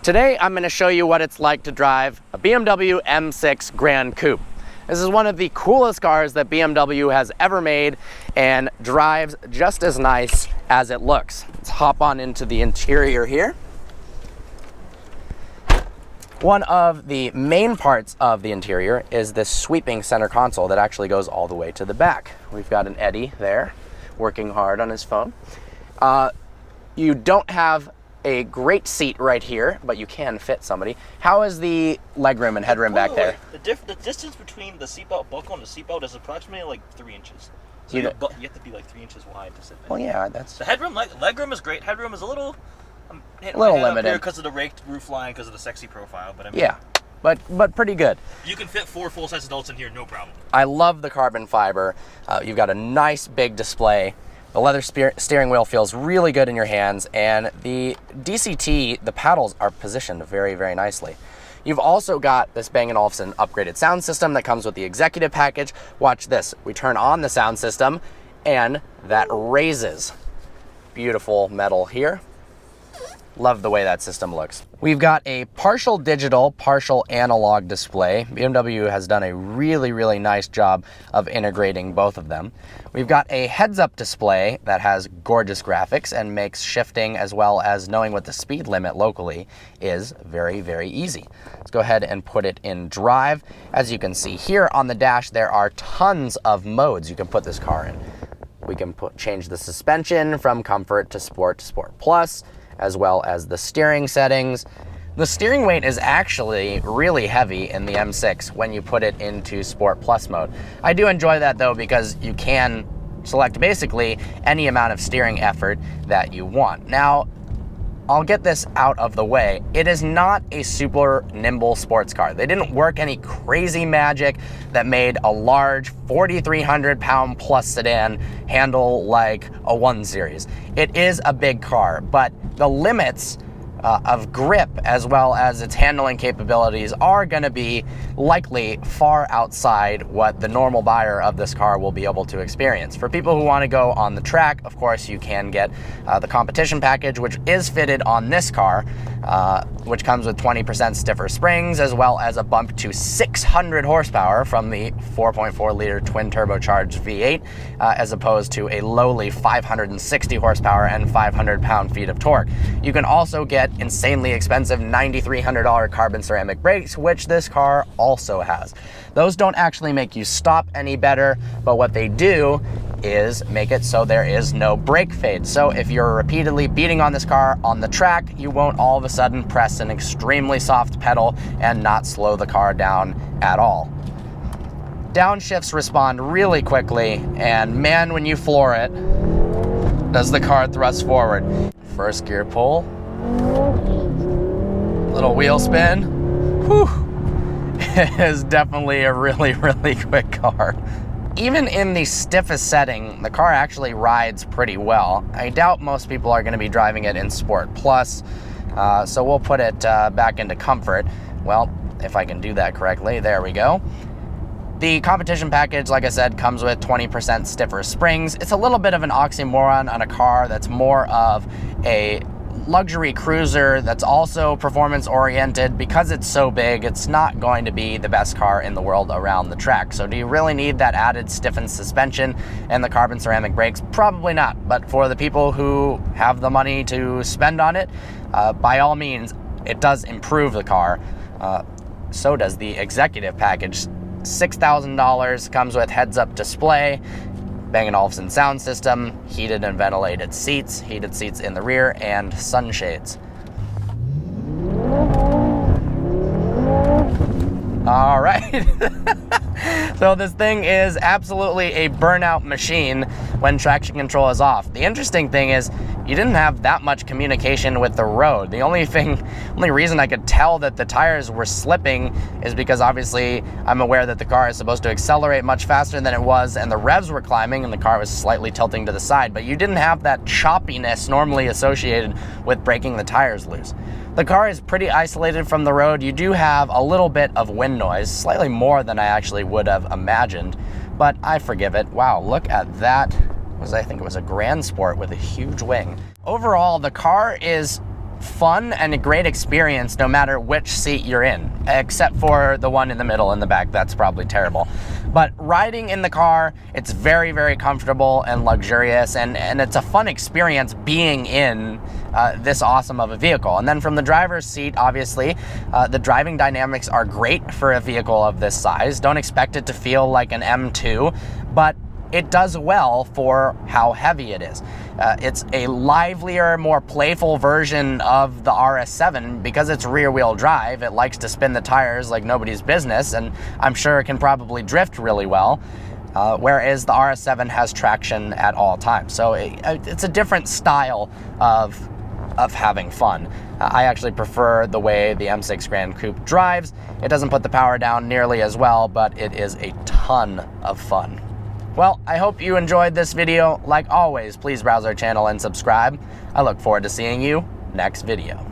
Today I'm going to show you what it's like to drive a BMW M6 Gran Coupe. This is one of the coolest cars that BMW has ever made and drives just as nice as it looks. Let's hop on into the interior here. One of the main parts of the interior is this sweeping center console that actually goes all the way to the back. We've got an Eddie there working hard on his phone. You don't have a great seat right here, but you can fit somebody. How is the legroom and headroom back there? The distance between the seatbelt buckle and the seatbelt is approximately like 3 inches. So you have to be like 3 inches wide to sit there. Well, yeah, that's... The headroom, legroom is great. Headroom is a little limited because of the raked roof line, because of the sexy profile. But I mean, yeah, but pretty good. You can fit 4 full-size adults in here, no problem. I love the carbon fiber. You've got a nice big display. The leather steering wheel feels really good in your hands, and the DCT, the paddles are positioned very, very nicely. You've also got this Bang & Olufsen upgraded sound system that comes with the executive package. Watch this. We turn on the sound system, and that raises. Beautiful metal here. Love the way that system looks. We've got a partial digital, partial analog display. BMW has done a really, really nice job of integrating both of them. We've got a heads-up display that has gorgeous graphics and makes shifting as well as knowing what the speed limit locally is very, very easy. Let's go ahead and put it in drive. As you can see here on the dash, there are tons of modes you can put this car in. We can change the suspension from Comfort to Sport Plus, as well as the steering settings. The steering weight is actually really heavy in the M6 when you put it into Sport Plus mode. I do enjoy that though, because you can select basically any amount of steering effort that you want. Now, I'll get this out of the way. It is not a super nimble sports car. They didn't work any crazy magic that made a large 4,300 pound plus sedan handle like a 1 Series. It is a big car, but the limits of grip as well as its handling capabilities are going to be likely far outside what the normal buyer of this car will be able to experience. For people who want to go on the track, of course, you can get the competition package, which is fitted on this car, which comes with 20% stiffer springs as well as a bump to 600 horsepower from the 4.4 liter twin turbocharged V8 as opposed to a lowly 560 horsepower and 500 pound-feet of torque. You can also get insanely expensive $9,300 carbon ceramic brakes, which this car also has. Those don't actually make you stop any better, but what they do is make it so there is no brake fade. So if you're repeatedly beating on this car on the track, you won't all of a sudden press an extremely soft pedal and not slow the car down at all. Downshifts respond really quickly, and man, when you floor it, does the car thrust forward. First gear pull, little wheel spin. Whew. It is definitely a really, really quick car. Even in the stiffest setting, the car actually rides pretty well. I doubt most people are going to be driving it in Sport Plus, so we'll put it back into Comfort. Well, if I can do that correctly, there we go. The competition package, like I said, comes with 20% stiffer springs. It's a little bit of an oxymoron on a car that's more of a luxury cruiser that's also performance oriented. Because it's so big, it's not going to be the best car in the world around the track. So do you really need that added stiffened suspension and the carbon ceramic brakes? Probably not. But for the people who have the money to spend on it, by all means, it does improve the car. So does the executive package. $6,000, comes with heads-up display, Bang & Olufsen sound system, heated and ventilated seats, heated seats in the rear, and sunshades. All right. So this thing is absolutely a burnout machine when traction control is off. The interesting thing is you didn't have that much communication with the road. The only reason I could tell that the tires were slipping is because obviously I'm aware that the car is supposed to accelerate much faster than it was, and the revs were climbing and the car was slightly tilting to the side, but you didn't have that choppiness normally associated with breaking the tires loose. The car is pretty isolated from the road. You do have a little bit of wind noise, slightly more than I actually would have imagined, but I forgive it. Wow, look at that. I think it was a Grand Sport with a huge wing. Overall, the car is fun and a great experience no matter which seat you're in, except for the one in the middle in the back. That's probably terrible. But riding in the car, it's very, very comfortable and luxurious, and it's a fun experience being in this awesome of a vehicle. And then from the driver's seat, obviously, the driving dynamics are great for a vehicle of this size. Don't expect it to feel like an M2, but it does well for how heavy it is. It's a livelier, more playful version of the RS7 because it's rear-wheel drive. It likes to spin the tires like nobody's business, and I'm sure it can probably drift really well, whereas the RS7 has traction at all times. So it's a different style of having fun. I actually prefer the way the M6 Gran Coupe drives. It doesn't put the power down nearly as well, but it is a ton of fun. Well, I hope you enjoyed this video. Like always, please browse our channel and subscribe. I look forward to seeing you next video.